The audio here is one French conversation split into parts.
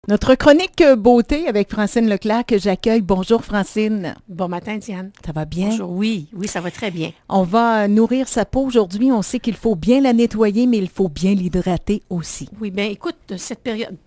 Notre chronique beauté avec Francine Leclerc que j'accueille. Bonjour Francine. Bon matin Diane. Ça va bien? Bonjour, oui, ça va très bien. On va nourrir sa peau aujourd'hui. On sait qu'il faut bien la nettoyer, mais il faut bien l'hydrater aussi. Oui, bien écoute, cette période,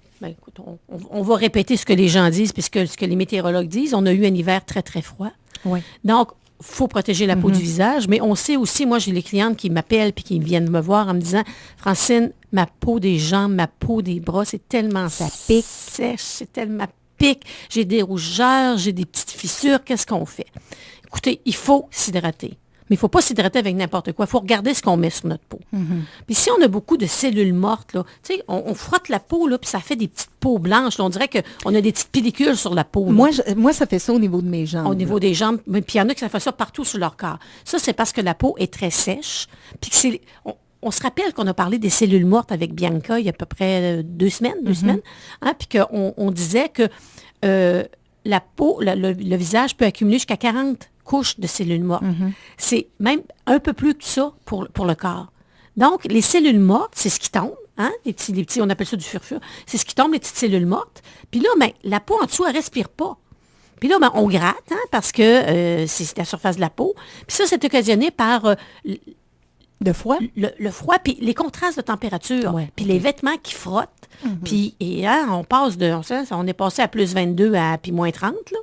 on va répéter ce que les gens disent, puisque ce que les météorologues disent. On a eu un hiver très, très froid. Oui. Donc, il faut protéger la peau du visage, mais on sait aussi, moi j'ai les clientes qui m'appellent puis qui viennent me voir en me disant, Francine, ma peau des jambes, ma peau des bras, c'est tellement Ça pique. sèche, c'est tellement pique, j'ai des rougeurs, j'ai des petites fissures, qu'est-ce qu'on fait? Écoutez, il faut s'hydrater. Mais il ne faut pas s'hydrater avec n'importe quoi. Il faut regarder ce qu'on met sur notre peau. Puis si on a beaucoup de cellules mortes, là, on frotte la peau, là, puis ça fait des petites peaux blanches. Là, on dirait qu'on a des petites pellicules sur la peau. Moi, ça fait ça au niveau de mes jambes. Au niveau des jambes. Puis il y en a qui ça fait ça partout sur leur corps. Ça, c'est parce que la peau est très sèche. Puis que on se rappelle qu'on a parlé des cellules mortes avec Bianca il y a à peu près 2 semaines. Hein, puis qu'on disait que la peau, le visage peut accumuler jusqu'à 40 couches de cellules mortes. C'est même un peu plus que ça pour le corps. Donc, les cellules mortes, c'est ce qui tombe, hein? Les petits, on appelle ça du furfur. C'est ce qui tombe, les petites cellules mortes. Puis là, la peau en dessous, elle ne respire pas. Puis là, on gratte, hein, parce que c'est la surface de la peau. Puis ça, c'est occasionné par de froid? Le froid, puis les contrastes de température, puis les vêtements qui frottent. Puis on passe on est passé à plus 22 à puis moins 30, là.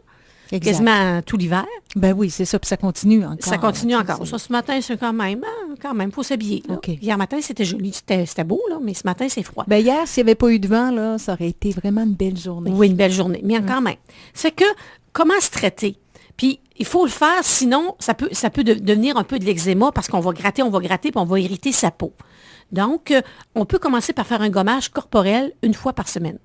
Exact. Quasiment tout l'hiver. Ben oui, c'est ça, puis ça continue encore. Ça continue encore. Ça, ce matin, c'est quand même, il faut s'habiller. Okay. Hier matin, c'était joli, c'était beau, là, mais ce matin, c'est froid. Ben hier, s'il n'y avait pas eu de vent, là, ça aurait été vraiment une belle journée. Oui, une belle journée, mais quand même. C'est que, comment se traiter? Puis, il faut le faire, sinon, ça peut devenir un peu de l'eczéma parce qu'on va gratter, puis on va irriter sa peau. Donc, on peut commencer par faire un gommage corporel 1 fois par semaine.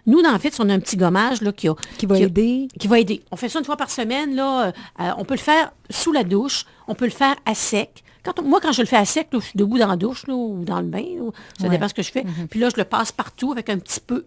Nous, dans le fait, on a un petit gommage là, qui va aider. On fait ça 1 fois par semaine. Là, on peut le faire sous la douche. On peut le faire à sec. Moi, quand je le fais à sec, là, je suis debout dans la douche là, ou dans le bain. Là, ça dépend ce que je fais. Puis là, je le passe partout avec un petit peu,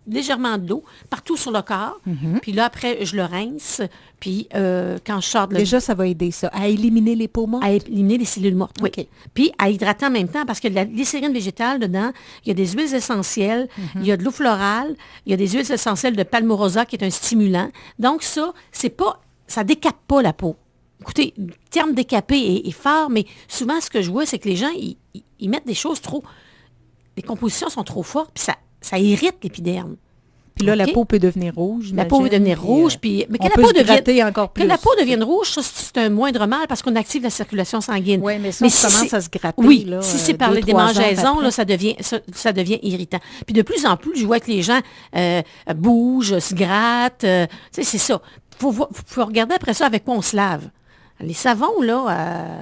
légèrement d'eau, partout sur le corps. Puis là, après, je le rince. Puis quand je sors de Déjà, ça va aider ça, à éliminer les peaux mortes? À éliminer les cellules mortes, oui. Okay. Puis à hydrater en même temps, parce que la glycérine végétale, dedans, il y a des huiles essentielles, il y a de l'eau florale, il y a des huiles essentielles de palmarosa, qui est un stimulant. Donc ça décape pas la peau. Écoutez, le terme décapé est fort, mais souvent, ce que je vois, c'est que les gens, ils mettent des choses trop... Les compositions sont trop fortes, puis ça irrite l'épiderme. Puis là, la peau peut devenir rouge. La peau peut devenir rouge. Mais que la peau devienne rouge, ça, c'est un moindre mal parce qu'on active la circulation sanguine. Oui, mais ça, on commence à se gratter. Oui, là, si c'est par les démangeaisons, là, ça devient irritant. Puis de plus en plus, je vois que les gens bougent, se grattent. C'est ça. Il faut regarder après ça avec quoi on se lave. Les savons, là,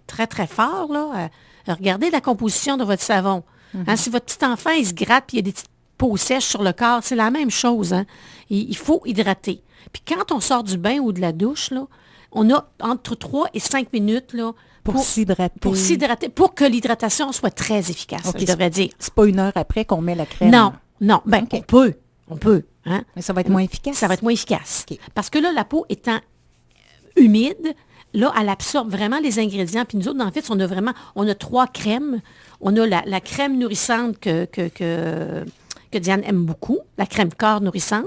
très, très forts, là, regardez la composition de votre savon. Hein, si votre petit enfant, il se gratte puis il y a des petites peau sèche sur le corps, c'est la même chose. Hein? Il faut hydrater. Puis quand on sort du bain ou de la douche, là, on a entre 3 et 5 minutes là, pour s'hydrater. Pour s'hydrater, pour que l'hydratation soit très efficace, je devrais dire. C'est pas 1 heure après qu'on met la crème. Non. Ben, on peut. Hein? Mais ça va être moins efficace. Ça va être moins efficace. Okay. Parce que là, la peau étant humide, là, elle absorbe vraiment les ingrédients. Puis nous autres, en fait, on a 3 crèmes. On a la crème nourrissante que Diane aime beaucoup, la crème corps nourrissante.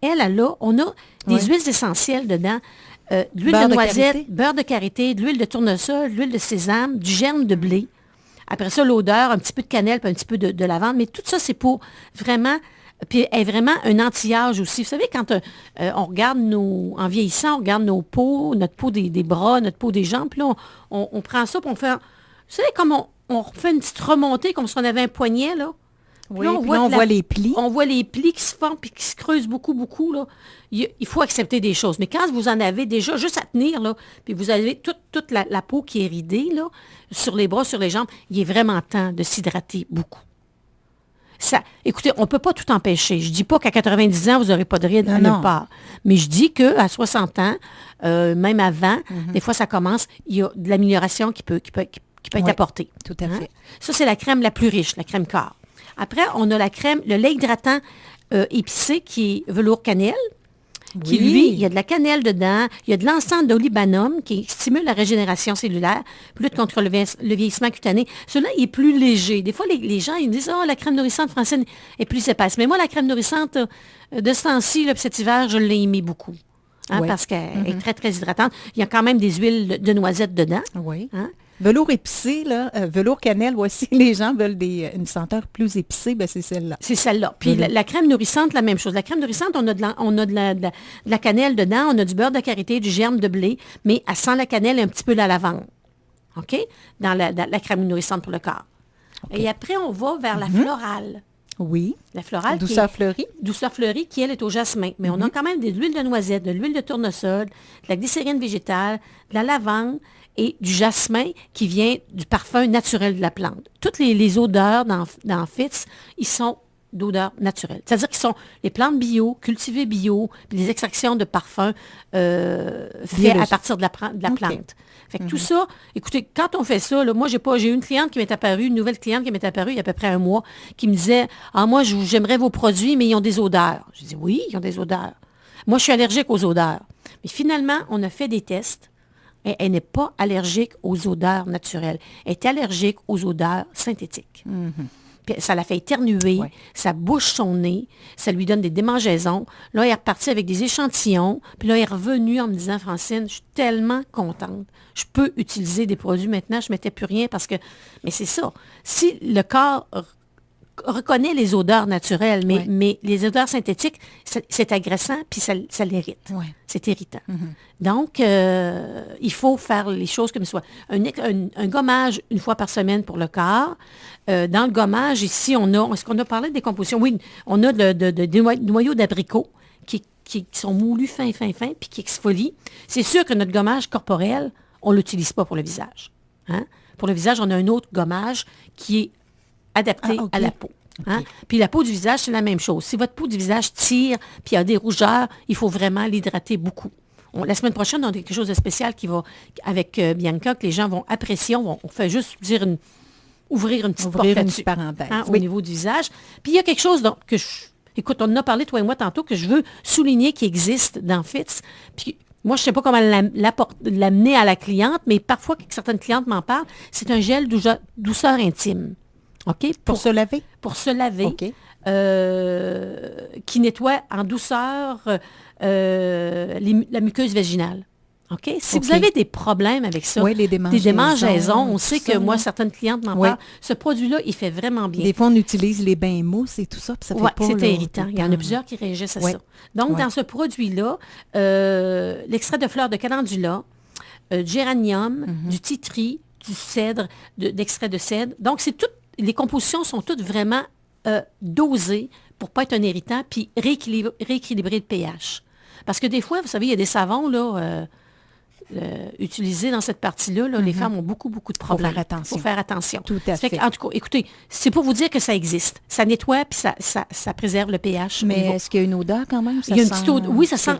On a des huiles essentielles dedans, de l'huile de noisette, beurre de karité, de l'huile de tournesol, de l'huile de sésame, du germe de blé. Après ça, l'odeur, un petit peu de cannelle, puis un petit peu de lavande. Mais tout ça, c'est pour vraiment... Puis elle est vraiment un anti-âge aussi. Vous savez, quand on regarde en vieillissant, on regarde nos peaux, notre peau des bras, notre peau des jambes, puis là, on prend ça, puis on fait... Vous savez, comme on refait une petite remontée, comme si on avait un poignet, là. Oui, puis là, on voit les plis. On voit les plis qui se forment puis qui se creusent beaucoup, beaucoup. Là. Il faut accepter des choses. Mais quand vous en avez déjà juste à tenir, là, puis vous avez toute la peau qui est ridée, là, sur les bras, sur les jambes, il est vraiment temps de s'hydrater beaucoup. Écoutez, on ne peut pas tout empêcher. Je ne dis pas qu'à 90 ans, vous n'aurez pas de rides à nulle part. Mais je dis qu'à 60 ans, même avant, des fois, ça commence, il y a de l'amélioration qui peut être apportée. Tout à fait. Ça, c'est la crème la plus riche, la crème corps. Après, on a le lait hydratant épicé qui est velours cannelle. qui, Oui. lui, il y a de la cannelle dedans, il y a de l'encens d'olibanum qui stimule la régénération cellulaire, puis lutte contre le vieillissement cutané. Celui-là, il est plus léger. Des fois, les gens, ils me disent, oh, la crème nourrissante française est plus épaisse. Mais moi, la crème nourrissante de ce temps-ci, là, puis cet hiver, je l'ai aimée beaucoup. Hein, Oui. parce qu'elle est très, très hydratante. Il y a quand même des huiles de noisettes dedans. Oui. Hein? Velours épicé, là, velours cannelle, voici, les gens veulent une senteur plus épicée, ben c'est celle-là. C'est celle-là. Puis la crème nourrissante, la même chose. La crème nourrissante, on a de la cannelle dedans, on a du beurre de karité, du germe de blé, mais elle sent la cannelle et un petit peu la lavande. OK? Dans la crème nourrissante pour le corps. OK. Et après, on va vers la florale. Oui. La florale. Douceur fleurie. Douceur fleurie, qui, elle, est au jasmin. Mais on a quand même de l'huile de noisette, de l'huile de tournesol, de la glycérine végétale, de la lavande et du jasmin qui vient du parfum naturel de la plante. Toutes les odeurs dans Fitz, ils sont d'odeurs naturelles. C'est-à-dire qu'ils sont les plantes bio, cultivées bio, puis les extractions de parfums faites à partir de la plante. Fait que tout ça, écoutez, quand on fait ça, là, moi, j'ai eu une cliente qui m'est apparue, une nouvelle cliente qui m'est apparue il y a à peu près un mois, qui me disait, « Ah, moi, j'aimerais vos produits, mais ils ont des odeurs. » Je dis, « Oui, ils ont des odeurs. Moi, je suis allergique aux odeurs. » Mais finalement, on a fait des tests. Et elle n'est pas allergique aux odeurs naturelles. Elle est allergique aux odeurs synthétiques. Puis ça la fait éternuer, ça bouche son nez, ça lui donne des démangeaisons. Là, elle est repartie avec des échantillons. Puis là, elle est revenue en me disant, Francine, je suis tellement contente. Je peux utiliser des produits maintenant, je ne mettais plus rien parce que... Mais c'est ça. Si le corps reconnaît les odeurs naturelles, mais les odeurs synthétiques, c'est agressant, puis ça l'irrite. Ouais. C'est irritant. Donc, il faut faire les choses comme ça. Un gommage une fois par semaine pour le corps. Dans le gommage, ici, est-ce qu'on a parlé des compositions? Oui, on a des noyaux d'abricot qui sont moulus fin, puis qui exfolient. C'est sûr que notre gommage corporel, on ne l'utilise pas pour le visage. Hein? Pour le visage, on a un autre gommage qui est adapté à la peau. Hein? Puis la peau du visage, c'est la même chose. Si votre peau du visage tire, puis il y a des rougeurs, il faut vraiment l'hydrater beaucoup. La semaine prochaine, on a quelque chose de spécial qui va, avec Bianca, que les gens vont apprécier. On fait juste ouvrir une petite porte là-dessus, parenthèse. hein, au niveau du visage. Puis il y a quelque chose écoute, on en a parlé, toi et moi, tantôt, que je veux souligner qui existe dans Fitz. Puis moi, je ne sais pas comment l'amener à la cliente, mais parfois, certaines clientes m'en parlent, c'est un gel douceur intime. OK? Pour se laver? Pour se laver. OK. Qui nettoie en douceur la muqueuse vaginale. OK? Si vous avez des problèmes avec ça, des démangeaisons, on sait que ça, moi, certaines clientes m'en parlent, ce produit-là, il fait vraiment bien. Des fois, on utilise les bains mousse et tout ça, puis ça fait pas... Oui, c'est irritant. Il y en a plusieurs qui réagissent à ça. Donc, dans ce produit-là, l'extrait de fleurs de calendula, du géranium, du titri, du cèdre, d'extrait de cèdre. Donc, les compositions sont toutes vraiment dosées pour ne pas être un irritant, puis rééquilibrer le pH. Parce que des fois, vous savez, il y a des savons, là... utilisés dans cette partie-là, les femmes ont beaucoup, beaucoup de problèmes. Il faut faire attention. Tout à fait. En tout cas, écoutez, c'est pour vous dire que ça existe. Ça nettoie, puis ça préserve le pH. Mais est-ce qu'il y a une odeur quand même? Il y a une petite odeur. Oui, ça sent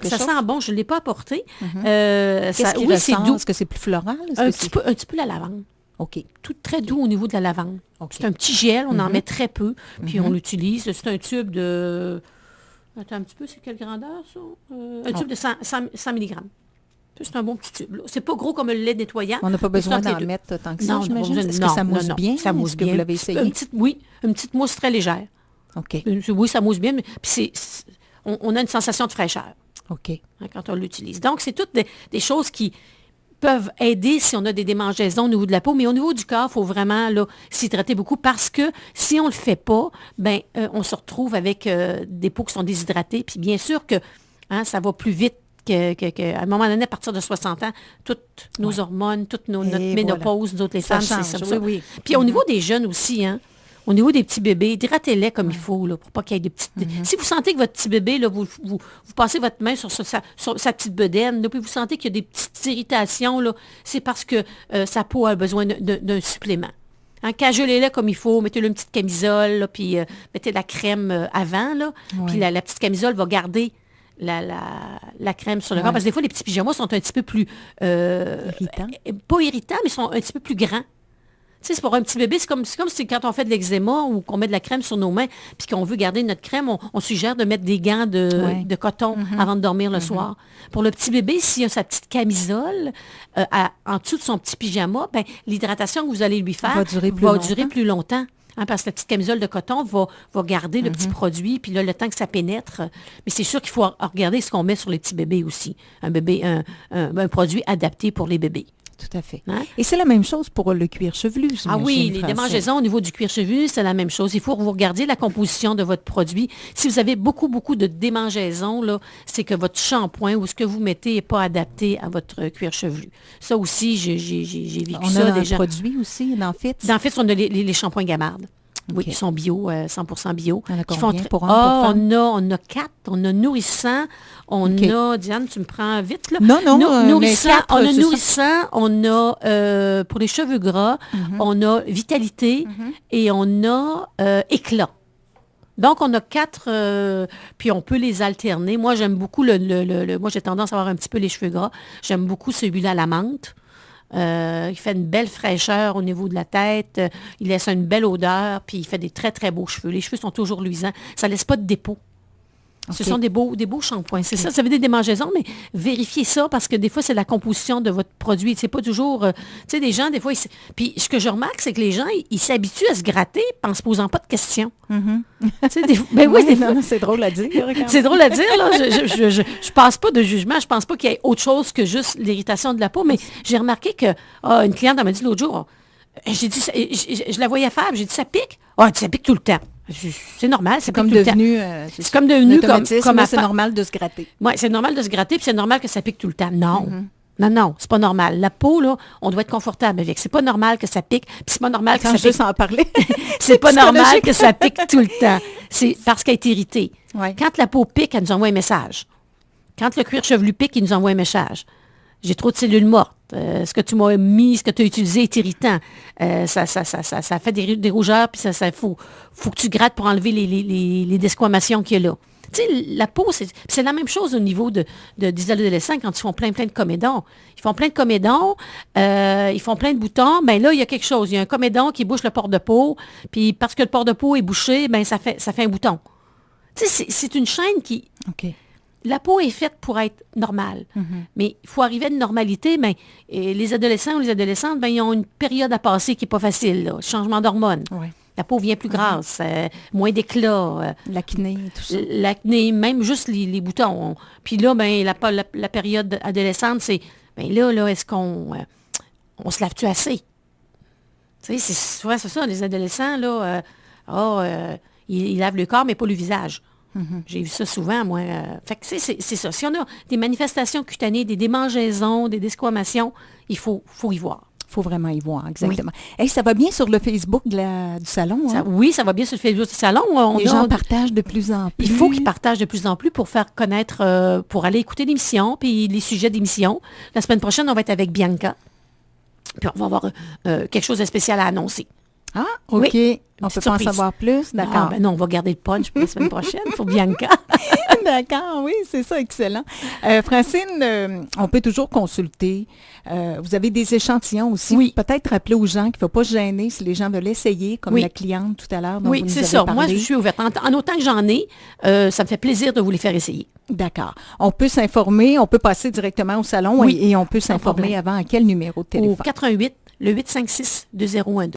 bon. Je ne l'ai pas apporté. Qu'est-ce qui ressort? Doux. Est-ce que c'est plus floral? Un petit peu la lavande. OK. Tout très doux au niveau de la lavande. Okay. C'est un petit gel, on en met très peu, puis on l'utilise. C'est un tube de... Attends un petit peu, c'est quelle grandeur, ça? Un tube de 100 mg. C'est un bon petit tube. C'est pas gros comme le lait nettoyant. On n'a pas besoin d'en mettre tant que ça, j'imagine. Est-ce que ça mousse bien? Ça mousse bien. Vous l'avez essayé? Une petite mousse très légère. OK. Oui, ça mousse bien. Puis on a une sensation de fraîcheur. OK. Hein, quand on l'utilise. Donc, c'est toutes des choses qui peuvent aider si on a des démangeaisons au niveau de la peau. Mais au niveau du corps, il faut vraiment s'hydrater beaucoup parce que si on ne le fait pas, on se retrouve avec des peaux qui sont déshydratées. Puis bien sûr que ça va plus vite qu'à un moment donné, à partir de 60 ans, toutes nos hormones, toute notre ménopause, nous autres les femmes, c'est ça. Oui. Puis au niveau des jeunes aussi, au niveau des petits bébés, hydratez-les comme il faut, là, pour pas qu'il y ait des petites... Si vous sentez que votre petit bébé, là, vous passez votre main sur sa petite bedaine, là, puis vous sentez qu'il y a des petites irritations, là, c'est parce que sa peau a besoin d'un supplément. Cajolez-les comme il faut, mettez-le une petite camisole, là, puis mettez de la crème avant, là, puis la petite camisole va garder la crème sur le corps. Parce que des fois, les petits pyjamas sont un petit peu plus... irritants. Pas irritants, mais sont un petit peu plus grands. Tu sais, c'est pour un petit bébé, c'est comme si quand on fait de l'eczéma ou qu'on met de la crème sur nos mains, puis qu'on veut garder notre crème, on suggère de mettre des gants de coton avant de dormir le soir. Pour le petit bébé, s'il a sa petite camisole en dessous de son petit pyjama, ben, l'hydratation que vous allez lui faire Va durer plus longtemps. Hein, parce que la petite camisole de coton va garder le petit produit, puis là, le temps que ça pénètre. Mais c'est sûr qu'il faut regarder ce qu'on met sur les petits bébés aussi. Un produit adapté pour les bébés. Tout à fait. Hein? Et c'est la même chose pour le cuir chevelu, Ah oui, les Francine. démangeaisons au niveau du cuir chevelu, c'est la même chose. Il faut que vous regardiez la composition de votre produit. Si vous avez beaucoup, beaucoup de démangeaisons, là, c'est que votre shampoing ou ce que vous mettez n'est pas adapté à votre cuir chevelu. Ça aussi, j'ai vécu On ça a déjà. un produit aussi, dans Fit. Dans fait, on a les shampoings Gamarde. Oui, OK. qui sont bio, 100% bio. Il y en a Qui combien font pour hommes, pour femmes? on a 4. On a nourrissant, on OK. a, Diane, tu me prends vite, là. Non, mais Nourrissant, 4, on a c'est ça. nourrissant, on a, pour les cheveux gras, on a vitalité et on a éclat. Donc, on a 4, puis on peut les alterner. Moi, j'aime beaucoup moi, j'ai tendance à avoir un petit peu les cheveux gras. J'aime beaucoup celui-là à la menthe. Il fait une belle fraîcheur au niveau de la tête. Il laisse une belle odeur, puis il fait des très, très beaux cheveux. Les cheveux sont toujours luisants. Ça ne laisse pas de dépôt. Ce OK. sont des beaux shampoings. C'est ça, ça veut dire des démangeaisons, mais vérifiez ça parce que des fois, c'est la composition de votre produit. C'est pas toujours... tu sais, des gens, des fois... Puis ce que je remarque, c'est que les gens, ils s'habituent à se gratter en se posant pas de questions. Tu sais, ben oui, Ouais, des fois... non, c'est drôle à dire. quand C'est même. drôle à dire, là. Je passe pas de jugement. Je pense pas qu'il y ait autre chose que juste l'irritation de la peau, mais j'ai remarqué que une cliente elle m'a dit l'autre jour, j'ai dit, je la voyais faire, j'ai dit, ça pique? Ah, ça pique tout le temps. C'est normal, ça pique Comme tout le temps. devenu, C'est comme devenu comme c'est normal de se gratter. Oui, c'est normal de se gratter, puis c'est normal que ça pique tout le temps. Non. Non, c'est pas normal. La peau, là, on doit être confortable avec. C'est pas normal que ça pique, puis c'est pas normal que Attends, ça pique. juste en parler. C'est pas normal psychologique. que ça pique tout le temps. C'est parce qu'elle est irritée. Ouais. Quand la peau pique, elle nous envoie un message. Quand le cuir chevelu pique, il nous envoie un message. J'ai trop de cellules mortes. Ce que tu m'as mis, ce que tu as utilisé est irritant. Ça fait des rougeurs, puis ça faut que tu grattes pour enlever les desquamations qu'il y a là. Tu sais, la peau, c'est la même chose au niveau des adolescents quand ils font plein de comédons. Ils font plein de comédons, ils font plein de boutons. Ben là, il y a quelque chose. Il y a un comédon qui bouche le port de peau, puis parce que le port de peau est bouché, ben ça fait un bouton. Tu sais, c'est une chaîne qui... OK. La peau est faite pour être normale. Mais il faut arriver à une normalité. Ben, les adolescents ou les adolescentes, ben, ils ont une période à passer qui n'est pas facile. Là. Changement d'hormones. Ouais. La peau vient plus grasse, moins d'éclat. L'acné, tout ça. L'acné, même juste les boutons. Puis là, ben, la période adolescente, c'est, ben là, est-ce qu'on on se lave-tu assez? Tu sais, souvent, c'est ça, les adolescents, là, ils lavent le corps, mais pas le visage. J'ai vu ça souvent, moi. Fait que c'est ça. Si on a des manifestations cutanées, des démangeaisons, des desquamations, il faut y voir. Il faut vraiment y voir, exactement. Hey, ça va bien sur le Facebook du salon. Hein? Oui, ça va bien sur le Facebook du salon. Les gens partagent de plus en plus. Il faut qu'ils partagent de plus en plus pour faire connaître, pour aller écouter l'émission, puis les sujets d'émission. La semaine prochaine, on va être avec Bianca. Puis on va avoir quelque chose de spécial à annoncer. Ah, OK. Oui. On Une peut petite pas en surprise. savoir plus. D'accord. Ah, ben non, on va garder le punch pour la semaine prochaine pour Bianca. D'accord, oui, c'est ça, excellent. Francine, on peut toujours consulter. Vous avez des échantillons aussi. Oui. Peut-être rappeler aux gens qu'il ne faut pas se gêner si les gens veulent essayer, comme Oui. la cliente tout à l'heure dont Oui, vous nous c'est avez ça. parlé. Moi, je suis ouverte. En autant que j'en ai, ça me fait plaisir de vous les faire essayer. D'accord. On peut s'informer, on peut passer directement au salon Oui, et on peut sans s'informer problème. avant à quel numéro de Au téléphone? 88 le 856 2012.